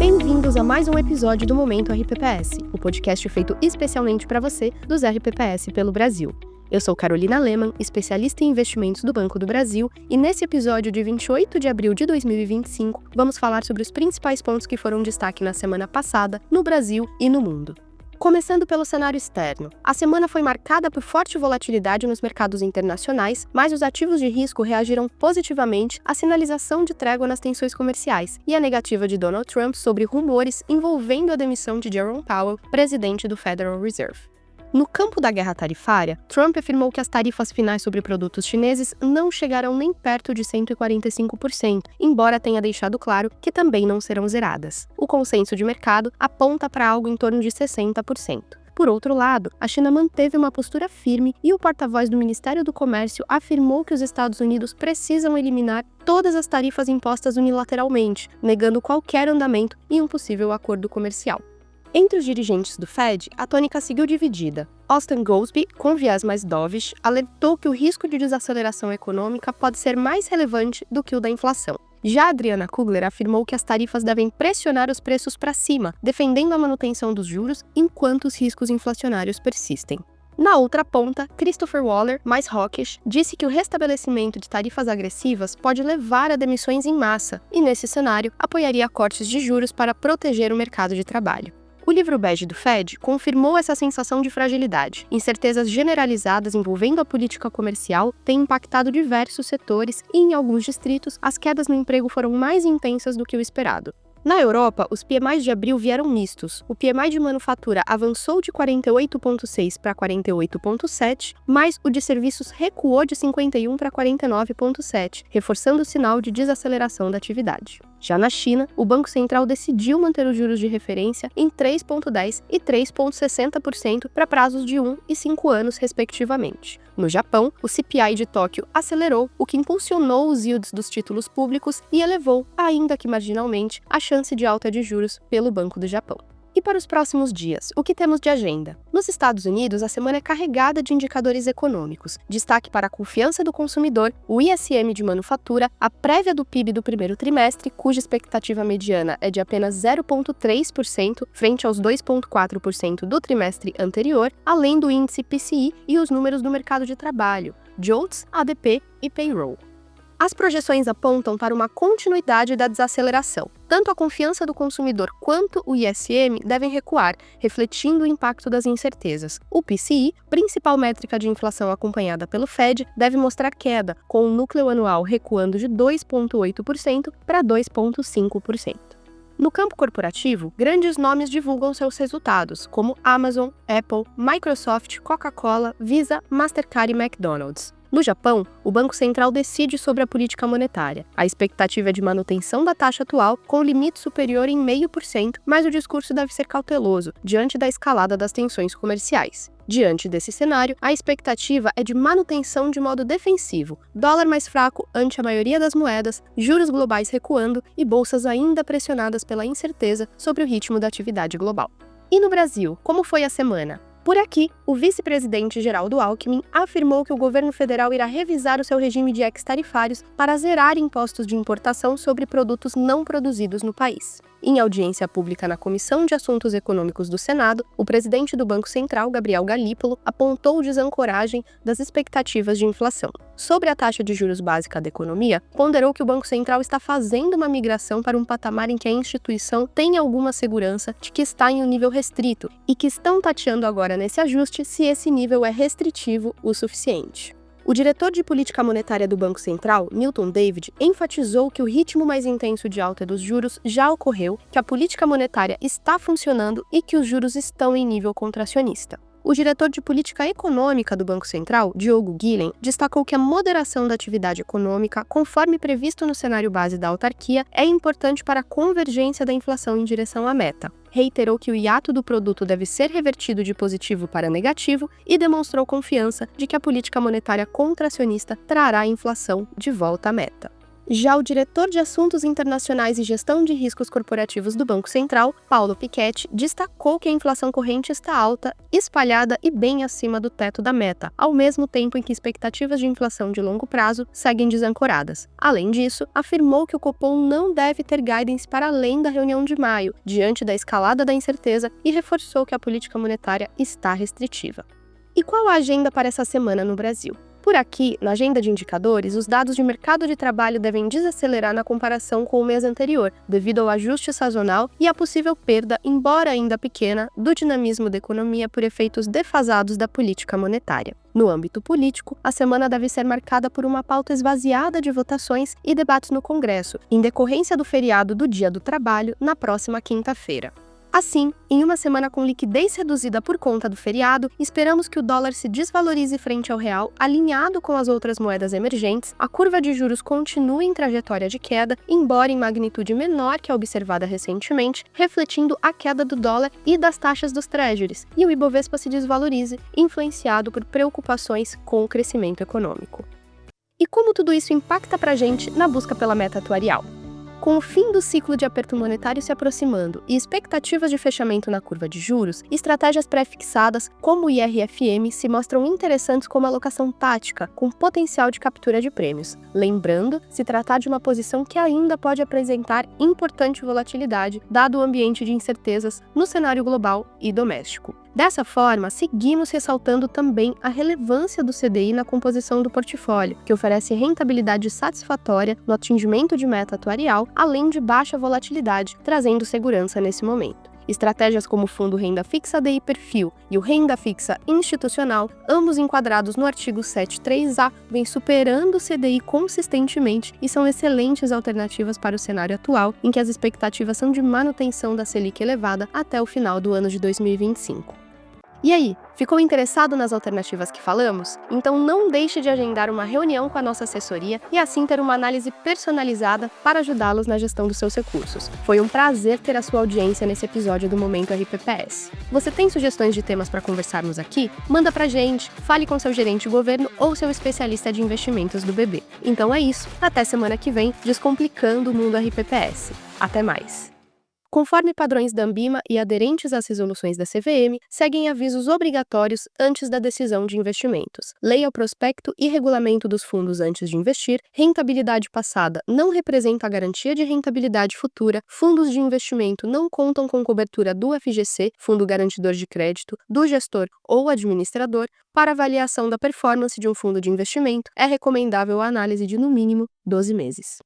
Bem-vindos a mais um episódio do Momento RPPS, o podcast feito especialmente para você dos RPPS pelo Brasil. Eu sou Carolina Lehmann, especialista em investimentos do Banco do Brasil, e nesse episódio de 28 de abril de 2025, vamos falar sobre os principais pontos que foram destaque na semana passada, no Brasil e no mundo. Começando pelo cenário externo. A semana foi marcada por forte volatilidade nos mercados internacionais, mas os ativos de risco reagiram positivamente à sinalização de trégua nas tensões comerciais e à negativa de Donald Trump sobre rumores envolvendo a demissão de Jerome Powell, presidente do Federal Reserve. No campo da guerra tarifária, Trump afirmou que as tarifas finais sobre produtos chineses não chegarão nem perto de 145%, embora tenha deixado claro que também não serão zeradas. O consenso de mercado aponta para algo em torno de 60%. Por outro lado, a China manteve uma postura firme e o porta-voz do Ministério do Comércio afirmou que os Estados Unidos precisam eliminar todas as tarifas impostas unilateralmente, negando qualquer andamento em um possível acordo comercial. Entre os dirigentes do Fed, a tônica seguiu dividida. Austin Goolsbee, com viés mais dovish, alertou que o risco de desaceleração econômica pode ser mais relevante do que o da inflação. Já Adriana Kugler afirmou que as tarifas devem pressionar os preços para cima, defendendo a manutenção dos juros enquanto os riscos inflacionários persistem. Na outra ponta, Christopher Waller, mais hawkish, disse que o restabelecimento de tarifas agressivas pode levar a demissões em massa e, nesse cenário, apoiaria cortes de juros para proteger o mercado de trabalho. O livro bege do Fed confirmou essa sensação de fragilidade. Incertezas generalizadas envolvendo a política comercial têm impactado diversos setores e, em alguns distritos, as quedas no emprego foram mais intensas do que o esperado. Na Europa, os PMIs de abril vieram mistos. O PMI de manufatura avançou de 48,6 para 48,7, mas o de serviços recuou de 51 para 49,7, reforçando o sinal de desaceleração da atividade. Já na China, o Banco Central decidiu manter os juros de referência em 3,10% e 3,60% para prazos de 1 e 5 anos, respectivamente. No Japão, o CPI de Tóquio acelerou, o que impulsionou os yields dos títulos públicos e elevou, ainda que marginalmente, a chance de alta de juros pelo Banco do Japão. E para os próximos dias, o que temos de agenda? Nos Estados Unidos, a semana é carregada de indicadores econômicos. Destaque para a confiança do consumidor, o ISM de manufatura, a prévia do PIB do primeiro trimestre, cuja expectativa mediana é de apenas 0,3%, frente aos 2,4% do trimestre anterior, além do índice PCI e os números do mercado de trabalho, JOLTS, ADP e Payroll. As projeções apontam para uma continuidade da desaceleração. Tanto a confiança do consumidor quanto o ISM devem recuar, refletindo o impacto das incertezas. O PCI, principal métrica de inflação acompanhada pelo Fed, deve mostrar queda, com o núcleo anual recuando de 2,8% para 2,5%. No campo corporativo, grandes nomes divulgam seus resultados, como Amazon, Apple, Microsoft, Coca-Cola, Visa, Mastercard e McDonald's. No Japão, o Banco Central decide sobre a política monetária. A expectativa é de manutenção da taxa atual, com limite superior em 0,5%, mas o discurso deve ser cauteloso, diante da escalada das tensões comerciais. Diante desse cenário, a expectativa é de manutenção de modo defensivo, dólar mais fraco ante a maioria das moedas, juros globais recuando e bolsas ainda pressionadas pela incerteza sobre o ritmo da atividade global. E no Brasil, como foi a semana? Por aqui, o vice-presidente Geraldo Alckmin afirmou que o governo federal irá revisar o seu regime de ex-tarifários para zerar impostos de importação sobre produtos não produzidos no país. Em audiência pública na Comissão de Assuntos Econômicos do Senado, o presidente do Banco Central, Gabriel Galípolo, apontou desancoragem das expectativas de inflação. Sobre a taxa de juros básica da economia, ponderou que o Banco Central está fazendo uma migração para um patamar em que a instituição tem alguma segurança de que está em um nível restrito e que estão tateando agora nesse ajuste se esse nível é restritivo o suficiente. O diretor de política monetária do Banco Central, Milton David, enfatizou que o ritmo mais intenso de alta dos juros já ocorreu, que a política monetária está funcionando e que os juros estão em nível contracionista. O diretor de política econômica do Banco Central, Diogo Guilhem, destacou que a moderação da atividade econômica, conforme previsto no cenário base da autarquia, é importante para a convergência da inflação em direção à meta. Reiterou que o hiato do produto deve ser revertido de positivo para negativo e demonstrou confiança de que a política monetária contracionista trará a inflação de volta à meta. Já o diretor de Assuntos Internacionais e Gestão de Riscos Corporativos do Banco Central, Paulo Piketty, destacou que a inflação corrente está alta, espalhada e bem acima do teto da meta, ao mesmo tempo em que expectativas de inflação de longo prazo seguem desancoradas. Além disso, afirmou que o Copom não deve ter guidance para além da reunião de maio, diante da escalada da incerteza, e reforçou que a política monetária está restritiva. E qual a agenda para essa semana no Brasil? Por aqui, na agenda de indicadores, os dados de mercado de trabalho devem desacelerar na comparação com o mês anterior, devido ao ajuste sazonal e à possível perda, embora ainda pequena, do dinamismo da economia por efeitos defasados da política monetária. No âmbito político, a semana deve ser marcada por uma pauta esvaziada de votações e debates no Congresso, em decorrência do feriado do Dia do Trabalho, na próxima quinta-feira. Assim, em uma semana com liquidez reduzida por conta do feriado, esperamos que o dólar se desvalorize frente ao real, alinhado com as outras moedas emergentes, a curva de juros continue em trajetória de queda, embora em magnitude menor que a observada recentemente, refletindo a queda do dólar e das taxas dos treasuries, e o Ibovespa se desvalorize, influenciado por preocupações com o crescimento econômico. E como tudo isso impacta pra gente na busca pela meta atuarial? Com o fim do ciclo de aperto monetário se aproximando e expectativas de fechamento na curva de juros, estratégias pré-fixadas, como o IRFM, se mostram interessantes como alocação tática, com potencial de captura de prêmios. Lembrando, se tratar de uma posição que ainda pode apresentar importante volatilidade, dado o ambiente de incertezas no cenário global e doméstico. Dessa forma, seguimos ressaltando também a relevância do CDI na composição do portfólio, que oferece rentabilidade satisfatória no atingimento de meta atuarial, além de baixa volatilidade, trazendo segurança nesse momento. Estratégias como o Fundo Renda Fixa DI Perfil e o Renda Fixa Institucional, ambos enquadrados no artigo 7.3a, vêm superando o CDI consistentemente e são excelentes alternativas para o cenário atual, em que as expectativas são de manutenção da Selic elevada até o final do ano de 2025. E aí, ficou interessado nas alternativas que falamos? Então não deixe de agendar uma reunião com a nossa assessoria e assim ter uma análise personalizada para ajudá-los na gestão dos seus recursos. Foi um prazer ter a sua audiência nesse episódio do Momento RPPS. Você tem sugestões de temas para conversarmos aqui? Manda pra gente, fale com seu gerente de governo ou seu especialista de investimentos do BB. Então é isso, até semana que vem, descomplicando o mundo RPPS. Até mais! Conforme padrões da Anbima e aderentes às resoluções da CVM, seguem avisos obrigatórios antes da decisão de investimentos. Leia o prospecto e regulamento dos fundos antes de investir, rentabilidade passada não representa a garantia de rentabilidade futura, fundos de investimento não contam com cobertura do FGC, Fundo Garantidor de Crédito, do gestor ou administrador. Para avaliação da performance de um fundo de investimento, é recomendável a análise de no mínimo 12 meses.